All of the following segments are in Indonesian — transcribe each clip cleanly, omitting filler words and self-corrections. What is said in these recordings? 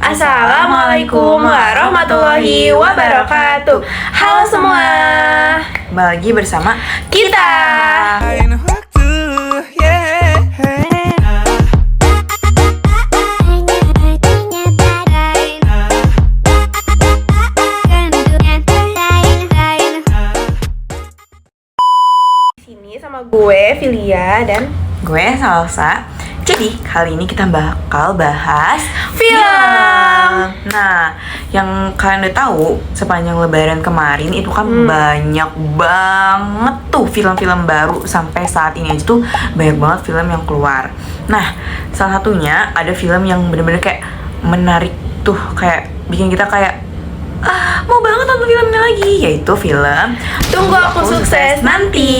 Assalamualaikum warahmatullahi wabarakatuh. Halo semua, Kembali lagi bersama kita. Di sini sama gue Filia dan gue Salsa. Jadi kali ini kita bakal bahas film. Nah, yang kalian udah tahu sepanjang Lebaran kemarin itu kan banyak banget tuh film-film baru. Sampai saat ini aja tuh banyak banget film yang keluar. Nah, salah satunya ada film yang bener-bener kayak menarik tuh, kayak bikin kita kayak mau banget nonton film ini lagi, yaitu film Tunggu Aku Sukses Nanti.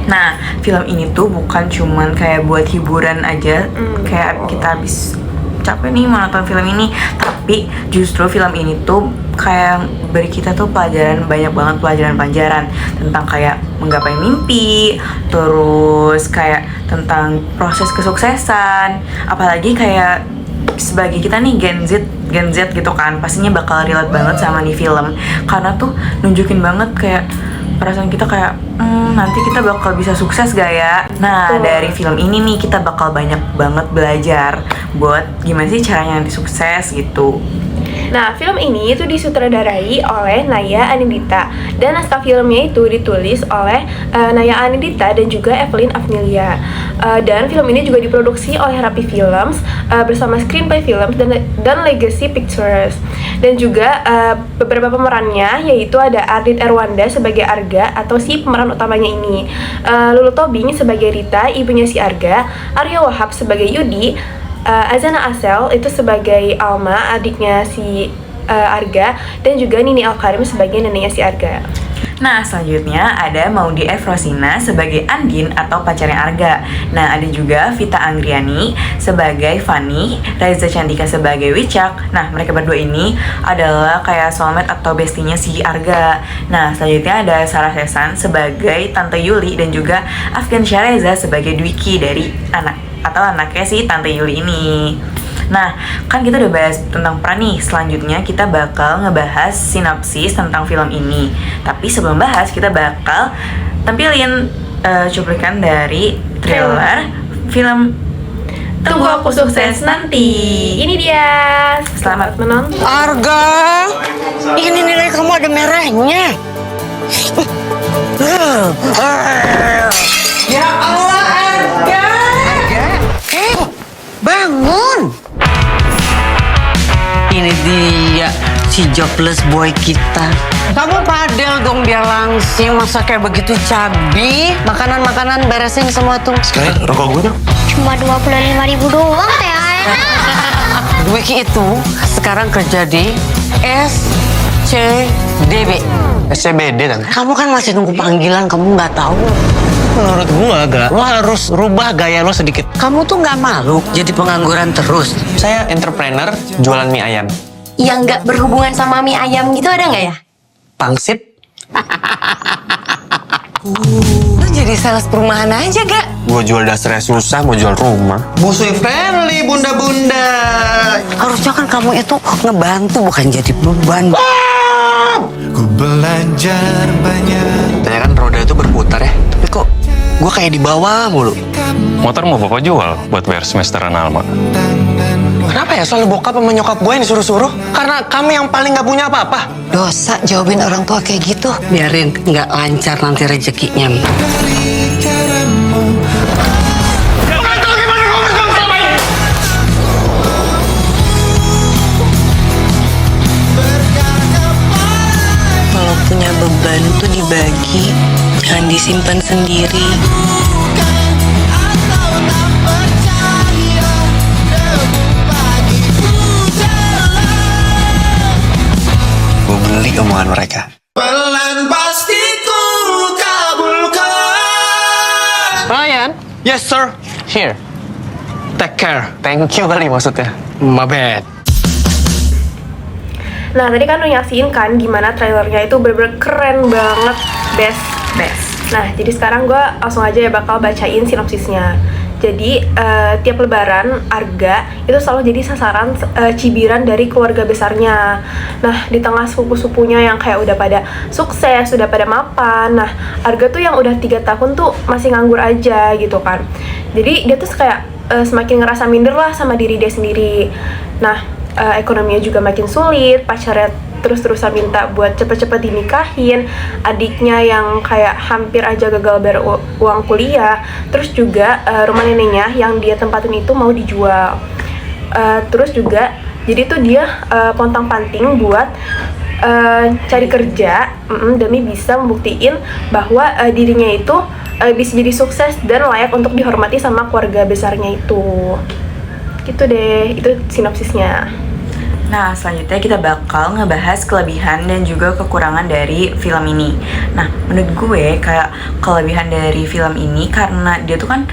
Nah, film ini tuh bukan cuman kayak buat hiburan aja, kayak kita habis capek nih mau nonton film ini, tapi justru film ini tuh kayak beri kita tuh pelajaran, banyak banget pelajaran-pelajaran tentang kayak menggapai mimpi, terus kayak tentang proses kesuksesan. Apalagi kayak sebagai kita nih Gen Z gitu kan, pastinya bakal relate banget sama nih film, karena tuh nunjukin banget kayak perasaan kita kayak nanti kita bakal bisa sukses gak ya? Nah, dari film ini nih kita bakal banyak banget belajar buat gimana sih caranya nanti sukses gitu. Nah, film ini itu disutradarai oleh Naya Anindita dan naskah filmnya itu ditulis oleh Naya Anindita dan juga Evelyn Afnilia. Dan film ini juga diproduksi oleh Rapi Films bersama Screenplay Films dan Legacy Pictures. Dan juga beberapa pemerannya yaitu ada Ardit Erwanda sebagai Arga atau si pemeran utamanya ini, Lulu Tobing sebagai Rita, ibunya si Arga, Arya Wahab sebagai Yudi, Azana Asel itu sebagai Alma, adiknya si Arga, dan juga Nini Alkarim sebagai neneknya si Arga. Nah, selanjutnya ada Maudy F. Rosina sebagai Andin atau pacarnya Arga. Nah, ada juga Vita Anggriani sebagai Fanny, Reza Candika sebagai Wicak. Nah, mereka berdua ini adalah kayak soulmate atau bestinya si Arga. Nah, selanjutnya ada Sarah Sesan sebagai Tante Yuli dan juga Afgan Syareza sebagai Dwiki dari anaknya si Tante Yuli ini. Nah, kan kita udah bahas tentang peran nih. Selanjutnya kita bakal ngebahas sinopsis tentang film ini. Tapi sebelum bahas, kita bakal tampilin cuplikan dari trailer film Tunggu Aku Sukses Nanti. Ini dia. Selamat menonton. Arga, ini nilai kamu ada merahnya. Ya Allah, Arga. Bangun. Ini dia si jobless boy kita. Kamu padel dong biar langsing, masa kayak begitu cabi. Makanan beresin semua tuh. Sekali rokok gue dong. Cuma 25.000 doang teh. Dwiki itu sekarang kerja di SCDB. SCBD kan? Kamu kan masih nunggu panggilan, kamu nggak tahu. Menurut gue agak, lo harus rubah gaya lo sedikit. Kamu tuh nggak malu jadi pengangguran terus. Saya entrepreneur jualan mie ayam. Yang nggak berhubungan sama mie ayam gitu ada nggak ya? Pangsit, Lu jadi sales perumahan aja gak? gue jual dasarnya susah, mau jual rumah. Busui friendly, bunda-bunda. Harusnya kan kamu itu ngebantu bukan jadi beban. Ku belajar banyak. Tanya kan roda itu berputar ya, tapi kok gue kayak di bawah mulu. Motor mau bapak jual buat bayar semesteran Alma. Kenapa ya soal bokap sama nyokap gue yang disuruh-suruh? Karena kami yang paling gak punya apa-apa. Dosa jawabin orang tua kayak gitu. Biarin nggak lancar nanti rezekinya. Kalau punya beban tuh dibagi, jangan disimpan sendiri. Gue beli omongan mereka. Pelan pasti ku kabulkan. Ryan? Yes sir. Here. Take care. Thank you kali maksudnya. My bad. Nah, tadi kan udah nyaksiin kan gimana trailernya itu bener-bener keren banget, best. Best. Nah, jadi sekarang gue langsung aja ya bakal bacain sinopsisnya. Jadi tiap lebaran Arga itu selalu jadi sasaran cibiran dari keluarga besarnya. Nah, di tengah sepupu-sepupunya yang kayak udah pada sukses, udah pada mapan. Nah, Arga tuh yang udah 3 tahun tuh masih nganggur aja gitu kan. Jadi dia tuh kayak semakin ngerasa minder lah sama diri dia sendiri. Nah, ekonominya juga makin sulit, pacarnya terus-terusan minta buat cepet-cepet dinikahin, adiknya yang kayak hampir aja gagal bayar uang kuliah, terus juga rumah neneknya yang dia tempatin itu mau dijual. Terus juga jadi tuh dia pontang-panting buat cari kerja demi bisa membuktiin bahwa dirinya itu bisa jadi sukses dan layak untuk dihormati sama keluarga besarnya itu. Gitu deh, itu sinopsisnya. Nah, selanjutnya kita bakal ngebahas kelebihan dan juga kekurangan dari film ini. Nah, menurut gue kayak kelebihan dari film ini karena dia tuh kan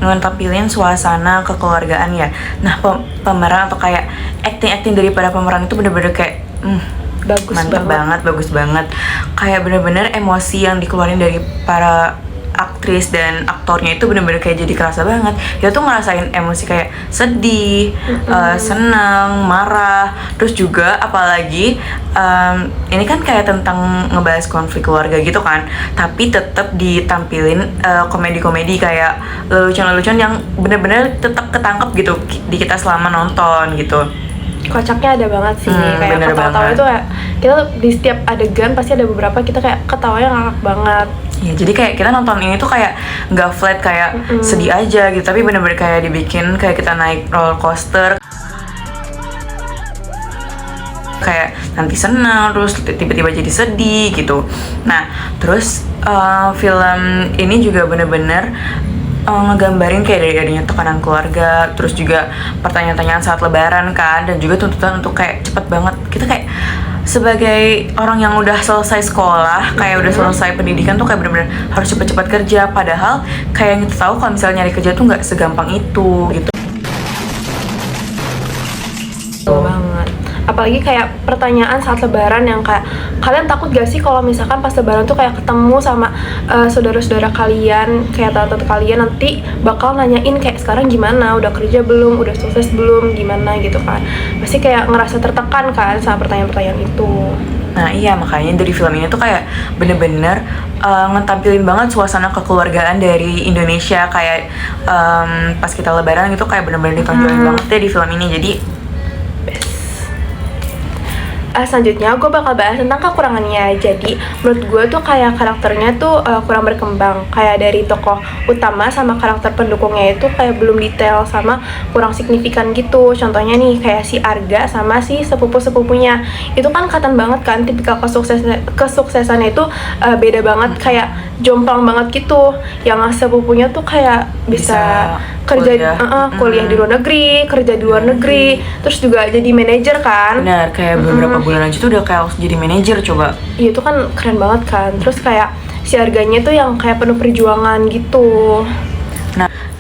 ngetampilin suasana kekeluargaan ya. Nah, pemeran atau kayak acting daripada pemeran itu bener-bener kayak mantap banget, bagus banget. Kayak bener-bener emosi yang dikeluarin dari para aktris dan aktornya itu bener-bener kayak jadi kerasa banget. Kita tuh ngerasain emosi kayak sedih, senang, marah. Terus juga apalagi ini kan kayak tentang ngebahas konflik keluarga gitu kan, tapi tetap ditampilin komedi-komedi kayak lelucon-lelucon yang bener-bener tetap ketangkep gitu di kita selama nonton gitu. Kocaknya ada banget sih, kayak bener ketawa-tawa banget. itu kayak kita di setiap adegan pasti ada beberapa kita kayak ketawanya ngakak banget. Ya, jadi kayak kita nonton ini tuh kayak nggak flat kayak sedih aja gitu, tapi bener-bener kayak dibikin kayak kita naik roller coaster. Kayak nanti senang, terus tiba-tiba jadi sedih gitu. Nah, terus film ini juga bener-bener ngegambarin kayak dari adanya tekanan keluarga, terus juga pertanyaan-pertanyaan saat lebaran kan, dan juga tuntutan untuk kayak cepet banget. Kita kayak sebagai orang yang udah selesai sekolah, kayak udah selesai pendidikan tuh kayak bener-bener harus cepet-cepet kerja, padahal kayak yang kita tahu kalau misalnya nyari kerja tuh nggak segampang itu gitu. Betul banget. Apalagi kayak pertanyaan saat lebaran yang kayak kalian takut gak sih kalau misalkan pas lebaran tuh kayak ketemu sama saudara-saudara kalian, kayak tante-tante kalian nanti bakal nanyain kayak sekarang gimana, udah kerja belum, udah sukses belum, gimana gitu kan. Pasti kayak ngerasa tertekan kan sama pertanyaan-pertanyaan itu. Nah iya, makanya dari film ini tuh kayak bener-bener ngetampilin banget suasana kekeluargaan dari Indonesia. Kayak pas kita lebaran gitu kayak bener-bener ditonjolin banget deh di film ini. Jadi selanjutnya gue bakal bahas tentang kekurangannya. Jadi menurut gue tuh kayak karakternya tuh kurang berkembang. Kayak dari tokoh utama sama karakter pendukungnya itu kayak belum detail sama kurang signifikan gitu. Contohnya nih kayak si Arga sama si sepupu-sepupunya. Itu kan kelihatan banget kan tipikal kesuksesannya itu beda banget, kayak jomplang banget gitu. Yang sepupunya tuh kayak bisa kerja kuliah di luar negeri, kerja di luar negeri, terus juga jadi manajer kan. benar, kayak beberapa bulan aja tuh udah kayak langsung jadi manajer coba. Iya, itu kan keren banget kan. Terus kayak si Arganya tuh yang kayak penuh perjuangan gitu.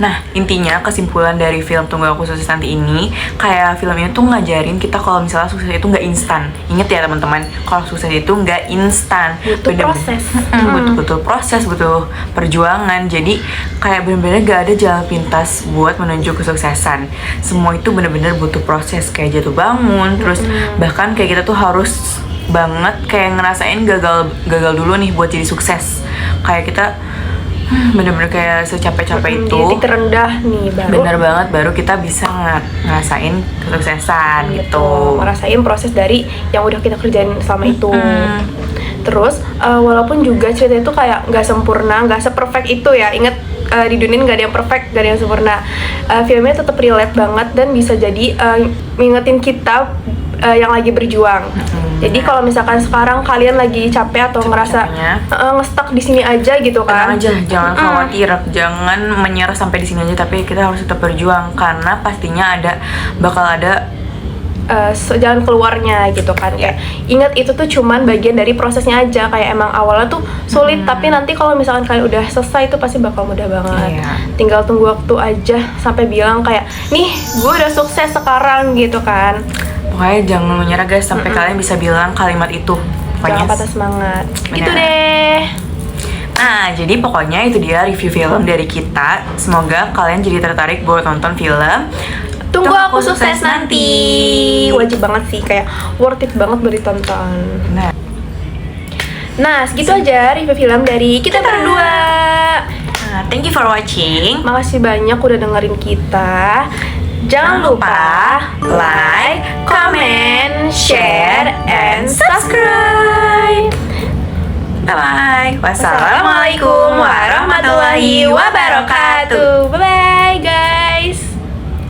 Nah, intinya kesimpulan dari film Tunggu Aku Sukses Nanti ini, kayak film ini tuh ngajarin kita kalau misalnya sukses itu nggak instan. Ingat ya teman-teman, kalau sukses itu nggak instan. Butuh proses. Butuh proses, butuh perjuangan. Jadi kayak bener-bener gak ada jalan pintas buat menuju kesuksesan. Semua itu bener-bener butuh proses, kayak jatuh bangun, terus bahkan kayak kita tuh harus banget kayak ngerasain gagal dulu nih buat jadi sukses. Kayak kita bener-bener kayak secapek-capek itu Di titik terendah nih baru bener banget baru kita bisa ngerasain kesuksesan gitu. ngerasain proses dari yang udah kita kerjain selama itu. Terus walaupun juga cerita itu kayak nggak sempurna, nggak seperfect itu ya. Ingat di dunia nggak ada yang perfect, nggak ada yang sempurna. Filmnya tetap relate banget dan bisa jadi ngingetin kita yang lagi berjuang. Jadi kalau misalkan sekarang kalian lagi capek atau ngerasa ngestak di sini aja gitu kan, Tenang aja, jangan khawatir, jangan menyerah sampai di sini aja, tapi kita harus tetap berjuang karena pastinya bakal ada jalan keluarnya gitu kan. Kayak ingat itu tuh cuman bagian dari prosesnya aja. Kayak emang awalnya tuh sulit, tapi nanti kalau misalkan kalian udah selesai itu pasti bakal mudah banget. Tinggal tunggu waktu aja sampai bilang kayak nih gue udah sukses sekarang gitu kan. Pokoknya jangan menyerah guys sampai kalian bisa bilang kalimat itu. Pokoknya Jangan patah semangat. Bener. Gitu deh. Nah, jadi pokoknya itu dia review film dari kita. Semoga kalian jadi tertarik buat nonton film. Tunggu aku sukses nanti. Wajib banget sih, kayak worth it banget buat ditonton. Nah, segitu aja review film dari kita berdua. Nah, thank you for watching. Makasih banyak udah dengerin kita. Jangan lupa like, comment, share, and subscribe. Bye-bye. Wassalamualaikum warahmatullahi wabarakatuh. Bye-bye.